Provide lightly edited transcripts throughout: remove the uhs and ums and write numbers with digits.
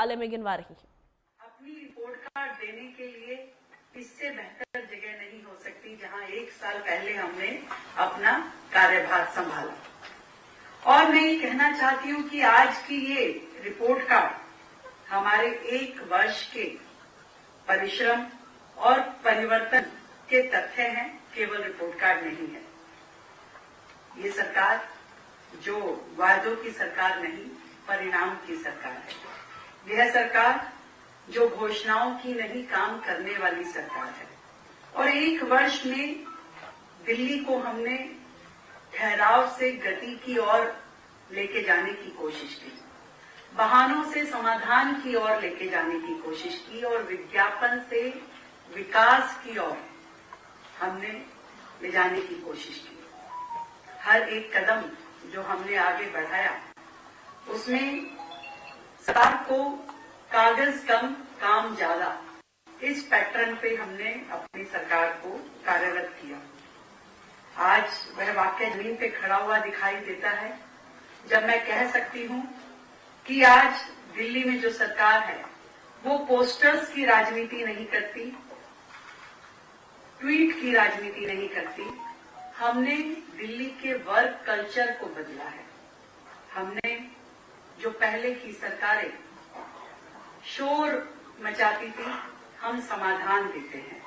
मंत्रालय में गिनवा रही हैं। अपनी रिपोर्ट कार्ड देने के लिए इससे बेहतर जगह नहीं हो सकती जहां 1 साल पहले हमने अपना कार्यभार संभाला। और मैं ये कहना चाहती हूं कि आज की ये रिपोर्ट कार्ड हमारे 1 वर्ष के परिश्रम और परिवर्तन के तथ्य हैं, केवल रिपोर्ट कार्ड नहीं है। ये सरकार जो वादों की सरकार नहीं, परिणाम की सरकार है। यह सरकार जो घोषणाओं की नहीं, काम करने वाली सरकार है। और 1 वर्ष में दिल्ली को हमने ठहराव से गति की ओर लेके जाने की कोशिश की, बहानों से समाधान की ओर लेके जाने की कोशिश की और विज्ञापन से विकास की ओर हमने ले जाने की कोशिश की। हर एक कदम जो हमने आगे बढ़ाया उसमें सरकार को कागज कम काम ज्यादा, इस पैटर्न पे हमने अपनी सरकार को कार्यरत किया। आज वह वाक्य जमीन पे खड़ा हुआ दिखाई देता है जब मैं कह सकती हूं कि आज दिल्ली में जो सरकार है वो पोस्टर्स की राजनीति नहीं करती, ट्वीट की राजनीति नहीं करती। हमने दिल्ली के वर्क कल्चर को बदला है। हमने जो पहले की सरकारें शोर मचाती थी, हम समाधान देते हैं।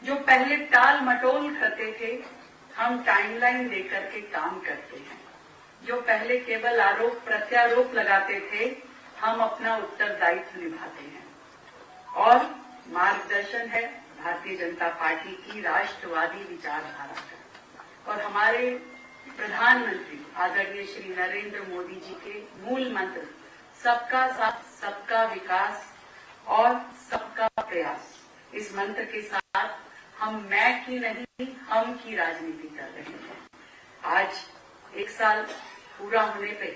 जो पहले टाल मटोल करते थे, हम टाइमलाइन देकर के काम करते हैं। जो पहले केवल आरोप प्रत्यारोप लगाते थे, हम अपना उत्तरदायित्व निभाते हैं। और मार्गदर्शन है भारतीय जनता पार्टी की राष्ट्रवादी विचारधारा का। और हमारे प्रधानमंत्री आदरणीय श्री नरेंद्र मोदी जी के मूल मंत्र सबका साथ, सबका विकास और सबका प्रयास, इस मंत्र के साथ हम मैं की नहीं, हम की राजनीति कर रहे हैं। आज 1 साल पूरा होने पे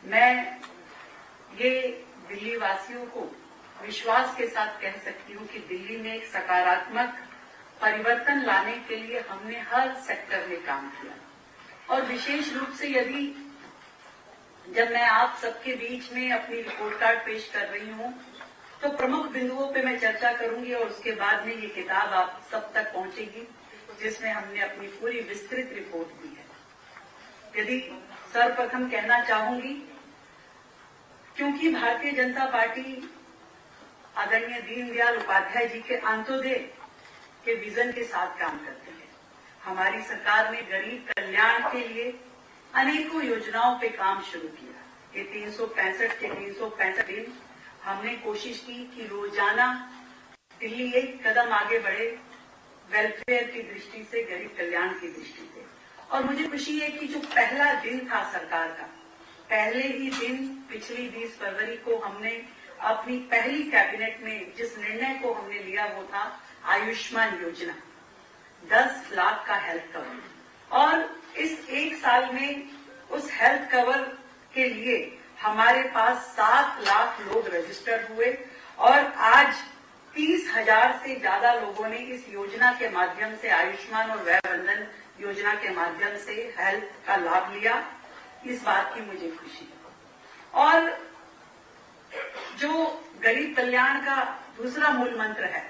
मैं ये दिल्ली वासियों को विश्वास के साथ कह सकती हूँ कि दिल्ली में एक सकारात्मक परिवर्तन लाने के लिए हमने हर सेक्टर में काम किया। और विशेष रूप से यदि जब मैं आप सबके बीच में अपनी रिपोर्ट कार्ड पेश कर रही हूं तो प्रमुख बिंदुओं पे मैं चर्चा करूंगी और उसके बाद में ये किताब आप सब तक पहुंचेगी जिसमें हमने अपनी पूरी विस्तृत रिपोर्ट दी है। यदि सर्वप्रथम कहना चाहूंगी, क्योंकि भारतीय जनता पार्टी आदरणीय दीनदयाल उपाध्याय जी के अंत्योदय के विजन के साथ काम करते हैं। हमारी सरकार ने गरीब कल्याण के लिए अनेकों योजनाओं पे काम शुरू किया। ये 365 दिन हमने कोशिश की कि रोजाना दिल्ली एक कदम आगे बढ़े वेलफेयर की दृष्टि से, गरीब कल्याण की दृष्टि से। और मुझे खुशी है कि जो पहला दिन था सरकार का, पहले ही दिन पिछली 20 फरवरी को हमने अपनी पहली कैबिनेट में जिस निर्णय को हमने लिया वो था आयुष्मान योजना, 10 लाख का हेल्थ कवर। और इस 1 साल में उस हेल्थ कवर के लिए हमारे पास 7 लाख लोग रजिस्टर हुए और आज 30,000 से ज्यादा लोगों ने इस योजना के माध्यम से, आयुष्मान और वय वंदन योजना के माध्यम से हेल्थ का लाभ लिया। इस बात की मुझे खुशी है। और जो गरीब कल्याण का दूसरा मूल मंत्र है,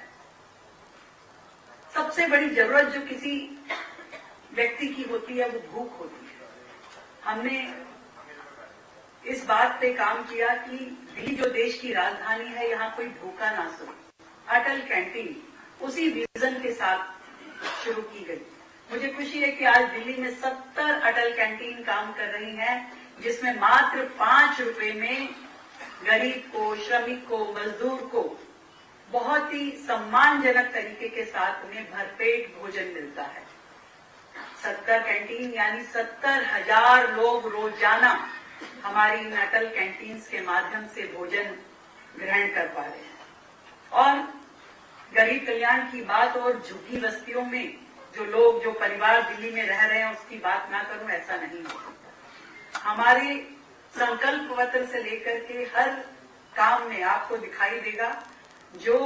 सबसे बड़ी जरूरत जो किसी व्यक्ति की होती है वो भूख होती है। हमने इस बात पे काम किया कि दिल्ली जो देश की राजधानी है, यहाँ कोई भूखा ना सोए। अटल कैंटीन उसी विजन के साथ शुरू की गई। मुझे खुशी है कि आज दिल्ली में 70 अटल कैंटीन काम कर रही हैं, जिसमें मात्र 5 रुपए में गरीब को, श्रमिक को, मजदूर को बहुत ही सम्मानजनक तरीके के साथ उन्हें भरपेट भोजन मिलता है। 70 कैंटीन यानी 70,000 लोग रोजाना हमारी इन अटल कैंटीन्स के माध्यम से भोजन ग्रहण कर पा रहे हैं। और गरीब कल्याण की बात और झुग्गी बस्तियों में जो परिवार दिल्ली में रह रहे हैं उसकी बात ना करूं, ऐसा नहीं हो सकता। हमारे संकल्प पत्र से लेकर के हर काम में आपको दिखाई देगा जो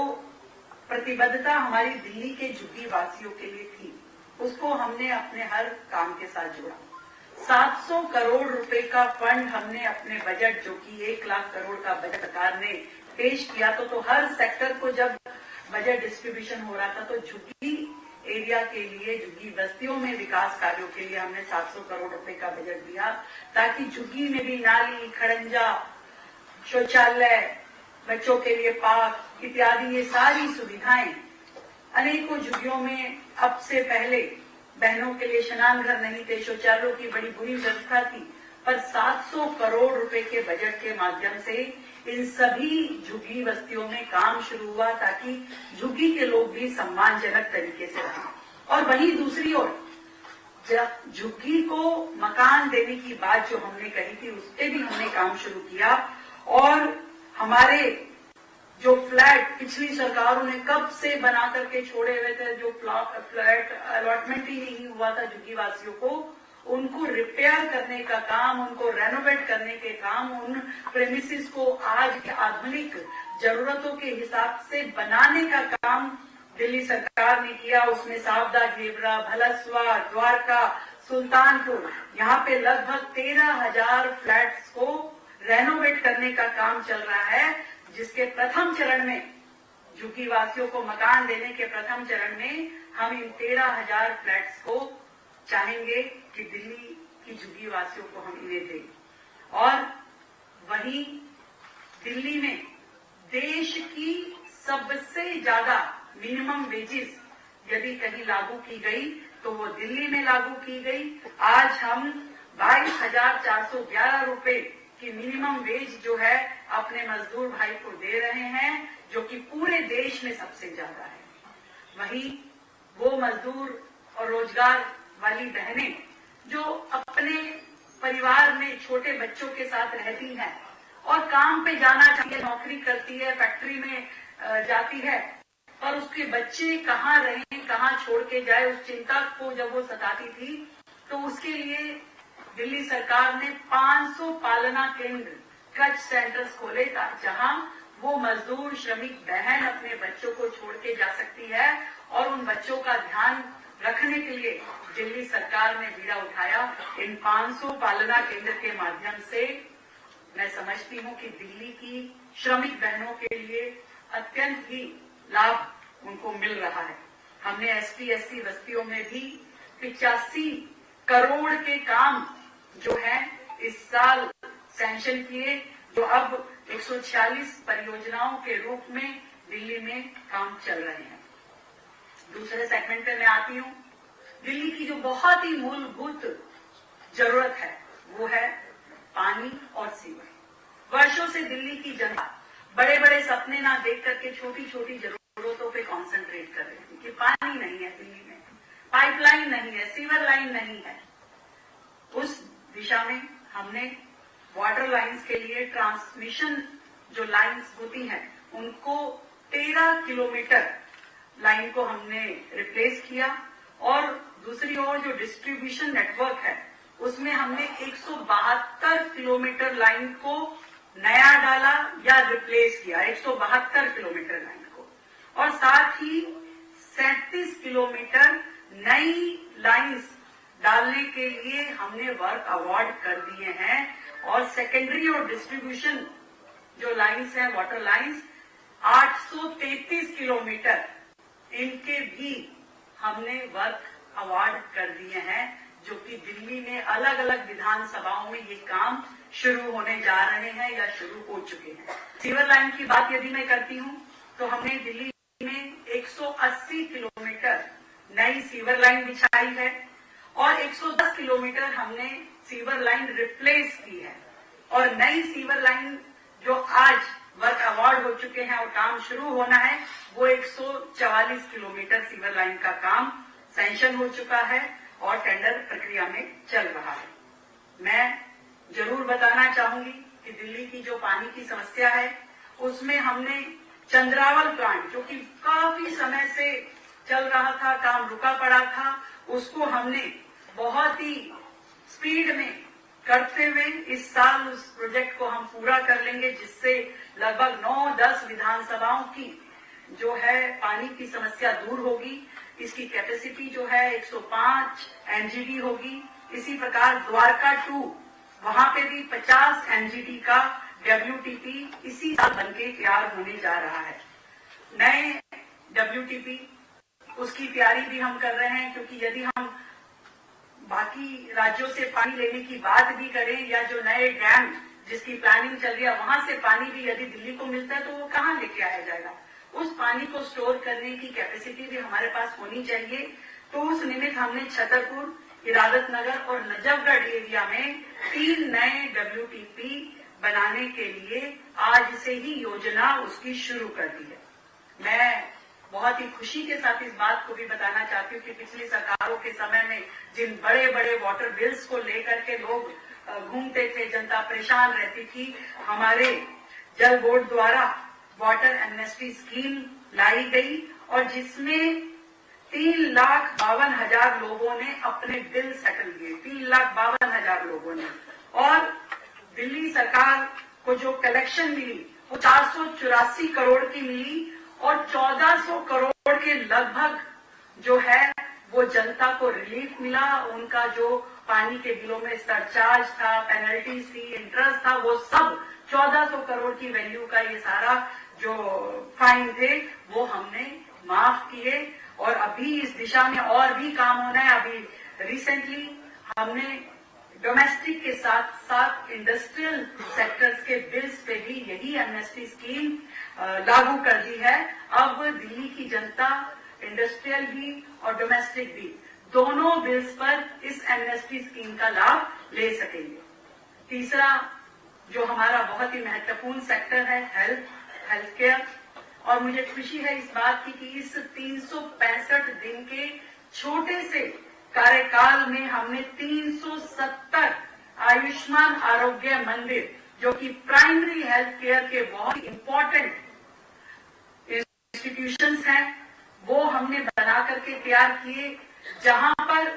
प्रतिबद्धता हमारी दिल्ली के झुग्गी वासियों के लिए थी, उसको हमने अपने हर काम के साथ जोड़ा। 700 करोड़ रुपए का फंड हमने अपने बजट, जो कि 1 लाख करोड़ का बजट सरकार ने पेश किया तो हर सेक्टर को जब बजट डिस्ट्रीब्यूशन हो रहा था तो झुग्गी एरिया के लिए, झुग्गी बस्तियों में विकास कार्यों के लिए हमने 700 करोड़ रुपए का बजट दिया, ताकि झुग्गी में भी नाली, खड़ंजा, शौचालय, बच्चों के लिए पार्क इत्यादि ये सारी सुविधाएं अनेकों झुग्गियों में अब से पहले बहनों के लिए स्नान घर नहीं थे, शौचालयों की बड़ी बुरी व्यवस्था थी, पर 700 करोड़ रुपए के बजट के माध्यम से इन सभी झुग्गी बस्तियों में काम शुरू हुआ, ताकि झुग्गी के लोग भी सम्मानजनक तरीके से रहें। और वहीं दूसरी ओर झुग्गी को मकान देने की बात जो हमने कही थी, उस पर भी हमने काम शुरू किया। और हमारे जो फ्लैट पिछली सरकारों ने कब से बना करके छोड़े हुए थे, जो फ्लैट अलॉटमेंट ही नहीं हुआ था झुग्गी वासियों को, उनको रिपेयर करने का काम, उनको रेनोवेट करने के काम, उन प्रेमिसेस को आज के आधुनिक जरूरतों के हिसाब से बनाने का काम दिल्ली सरकार ने किया। उसमें सावदा, घेबरा, भलसवा, द्वारका, सुल्तानपुर, यहाँ पे लगभग 13,000 फ्लैट्स को रेनोवेट करने का काम चल रहा है, जिसके प्रथम चरण में झुग्गी वासियों को मकान देने के प्रथम चरण में हम इन 13,000 फ्लैट्स को चाहेंगे कि दिल्ली की झुग्गी वासियों को हम इन्हें दें। और वहीं दिल्ली में देश की सबसे ज्यादा मिनिमम वेजेस यदि कहीं लागू की गई तो वो दिल्ली में लागू की गई। आज हम 22,411 रुपए की मिनिमम वेज जो है अपने मजदूर भाई को दे रहे हैं, जो कि पूरे देश में सबसे ज्यादा है। वहीं वो मजदूर और रोजगार वाली बहनें जो अपने परिवार में छोटे बच्चों के साथ रहती हैं और काम पे जाना चाहती है, नौकरी करती है, फैक्ट्री में जाती है, पर उसके बच्चे कहाँ रहें, कहाँ छोड़ के जाए, उस चिंता को जब वो सताती थी, तो उसके लिए दिल्ली सरकार ने 500 पालना केंद्र, क्रच सेंटर्स खोले, जहां वो मजदूर श्रमिक बहन अपने बच्चों को छोड़ के जा सकती है। और उन बच्चों का ध्यान रखने के लिए दिल्ली सरकार ने बीड़ा उठाया। इन 500 पालना केंद्र के माध्यम से मैं समझती हूँ कि दिल्ली की श्रमिक बहनों के लिए अत्यंत ही लाभ उनको मिल रहा है। हमने एसटी एससी बस्तियों में भी 85 करोड़ के काम जो है इस साल सैंक्शन किए, जो अब 146 परियोजनाओं के रूप में दिल्ली में काम चल रहे हैं। दूसरे सेगमेंट पे मैं आती हूँ। दिल्ली की जो बहुत ही मूलभूत जरूरत है वो है पानी और सीवर। वर्षों से दिल्ली की जनता बड़े बड़े सपने ना देख करके छोटी छोटी जरूरतों पे कंसंट्रेट कर रही थी कि पानी नहीं है दिल्ली में, पाइपलाइन नहीं है, सीवर लाइन नहीं है। उस दिशा में हमने वाटर लाइंस के लिए ट्रांसमिशन जो लाइंस होती हैं उनको 13 किलोमीटर लाइन को हमने रिप्लेस किया। और दूसरी ओर जो डिस्ट्रीब्यूशन नेटवर्क है उसमें हमने 172 किलोमीटर लाइन को नया डाला या रिप्लेस किया, 172 किलोमीटर लाइन को। और साथ ही 37 किलोमीटर नई लाइंस डालने के लिए हमने वर्क अवार्ड कर दिए हैं। और सेकेंडरी और डिस्ट्रीब्यूशन जो लाइंस हैं, वाटर लाइंस, 833 किलोमीटर, इनके भी हमने वर्क अवार्ड कर दिए हैं, जो कि दिल्ली में अलग अलग विधानसभाओं में ये काम शुरू होने जा रहे हैं या शुरू हो चुके हैं। सीवर लाइन की बात यदि मैं करती हूँ तो हमने दिल्ली में 180 किलोमीटर नई सीवर लाइन बिछाई है और 110 किलोमीटर हमने सीवर लाइन रिप्लेस की है। और नई सीवर लाइन जो आज वर्क अवार्ड हो चुके हैं और काम शुरू होना है, वो 144 किलोमीटर सीवर लाइन का काम सैंक्शन हो चुका है और टेंडर प्रक्रिया में चल रहा है। मैं जरूर बताना चाहूंगी कि दिल्ली की जो पानी की समस्या है उसमें हमने चंद्रावल प्लांट, जो कि काफी समय से चल रहा था, काम रुका पड़ा था, उसको हमने बहुत ही स्पीड में करते हुए इस साल उस प्रोजेक्ट को हम पूरा कर लेंगे, जिससे लगभग 9-10 विधानसभाओं की जो है पानी की समस्या दूर होगी। इसकी कैपेसिटी जो है 105 एमजीडी होगी। इसी प्रकार द्वारका 2, वहां पे भी 50 एमजीडी का WTP इसी साल बनके तैयार होने जा रहा है। नए WTP उसकी तैयारी भी हम कर रहे हैं, क्योंकि यदि हम बाकी राज्यों से पानी लेने की बात भी करें या जो नए डैम जिसकी प्लानिंग चल रही है वहां से पानी भी यदि दिल्ली को मिलता है तो वो कहाँ लेके आया जाएगा। उस पानी को स्टोर करने की कैपेसिटी भी हमारे पास होनी चाहिए। तो उस निमित्त हमने छतरपुर, इरादत नगर और नजफगढ़ एरिया में 3 नए WTP बनाने के लिए आज से ही योजना उसकी शुरू कर दी है। मैं बहुत ही खुशी के साथ इस बात को भी बताना चाहती हूँ कि पिछली सरकारों के समय में जिन बड़े बड़े वाटर बिल्स को लेकर के लोग घूमते थे, जनता परेशान रहती थी, हमारे जल बोर्ड द्वारा वाटर एमनेस्टी स्कीम लाई गई और जिसमें 3,52,000 लोगों ने अपने बिल सेटल किए। 3,52,000 लोगों ने। और दिल्ली सरकार को जो कलेक्शन मिली वो 484 करोड़ की मिली और 1400 करोड़ के लगभग जो है वो जनता को रिलीफ मिला। उनका जो पानी के बिलों में सरचार्ज था, पेनल्टी थी, इंटरेस्ट था, वो सब 1400 करोड़ की वैल्यू का ये सारा जो फाइन थे वो हमने माफ किए। और अभी इस दिशा में और भी काम होना है। अभी रिसेंटली हमने डोमेस्टिक के साथ साथ इंडस्ट्रियल सेक्टर्स के बिल्स पे भी यही एमनेस्टी स्कीम लागू कर दी है। अब दिल्ली की जनता इंडस्ट्रियल भी और डोमेस्टिक भी दोनों बिल्स पर इस एमनेस्टी स्कीम का लाभ ले सकेंगे। तीसरा जो हमारा बहुत ही महत्वपूर्ण सेक्टर है हेल्थ केयर। और मुझे खुशी है इस बात की कि इस 365 दिन के छोटे से कार्यकाल में हमने 370 आयुष्मान आरोग्य मंदिर, जो कि प्राइमरी हेल्थ केयर के बहुत इंपॉर्टेंट इंस्टीट्यूशंस हैं, वो हमने बना करके तैयार किए, जहां पर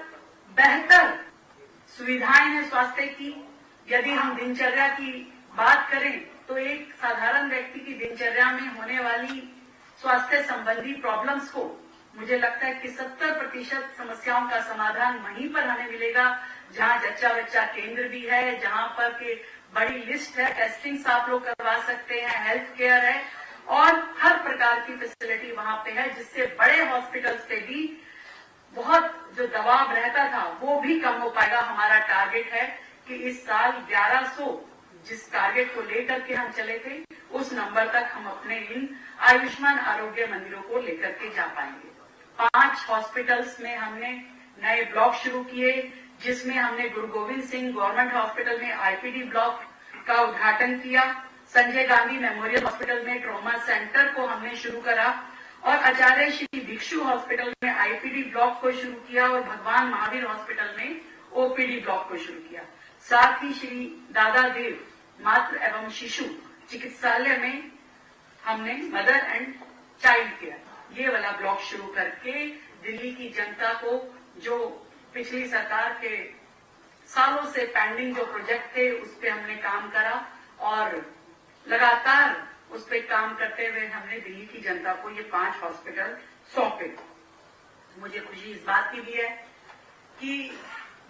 बेहतर सुविधाएं हैं स्वास्थ्य की। यदि हम दिनचर्या की बात करें तो एक साधारण व्यक्ति की दिनचर्या में होने वाली स्वास्थ्य संबंधी प्रॉब्लम्स को मुझे लगता है कि 70% समस्याओं का समाधान वहीं पर हमें मिलेगा, जहां जच्चा बच्चा केंद्र भी है, जहां पर के बड़ी लिस्ट है, टेस्टिंग्स आप लोग करवा सकते हैं, हेल्थ केयर है और हर प्रकार की फैसिलिटी वहां पे है, जिससे बड़े हॉस्पिटल्स पे भी बहुत जो दबाव रहता था वो भी कम हो पाएगा। हमारा टारगेट है कि इस साल 1100 जिस टारगेट को लेकर के हम चले थे उस नंबर तक हम अपने इन आयुष्मान आरोग्य मंदिरों को लेकर के जा पाएंगे। 5 हॉस्पिटल्स में हमने नए ब्लॉक शुरू किए, जिसमें हमने गुरु गोविंद सिंह गवर्नमेंट हॉस्पिटल में IPD ब्लॉक का उद्घाटन किया। संजय गांधी मेमोरियल हॉस्पिटल में ट्रॉमा सेंटर को हमने शुरू करा और आचार्य श्री भिक्षु हॉस्पिटल में IPD ब्लॉक को शुरू किया और भगवान महावीर हॉस्पिटल में OPD ब्लॉक को शुरू किया। साथ ही श्री दादा देव मातृ एवं शिशु चिकित्सालय में हमने मदर एंड चाइल्ड केयर ये वाला ब्लॉक शुरू करके दिल्ली की जनता को जो पिछली सरकार के सालों से पेंडिंग जो प्रोजेक्ट थे उस पे हमने काम करा और लगातार उस पे काम करते हुए हमने दिल्ली की जनता को ये 5 हॉस्पिटल सौंपे। मुझे खुशी इस बात की भी है कि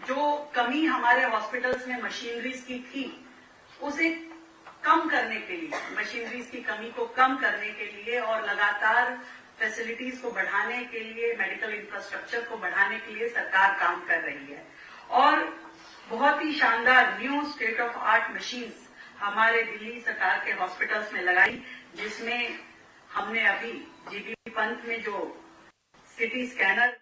जो कमी हमारे हॉस्पिटल्स में मशीनरीज की थी उसे कम करने के लिए, मशीनरीज की कमी को कम करने के लिए और लगातार फैसिलिटीज को बढ़ाने के लिए, मेडिकल इंफ्रास्ट्रक्चर को बढ़ाने के लिए सरकार काम कर रही है। और बहुत ही शानदार new state of art machines हमारे दिल्ली सरकार के हॉस्पिटल्स में लगाई, जिसमें हमने अभी GB पंत में जो CT स्कैनर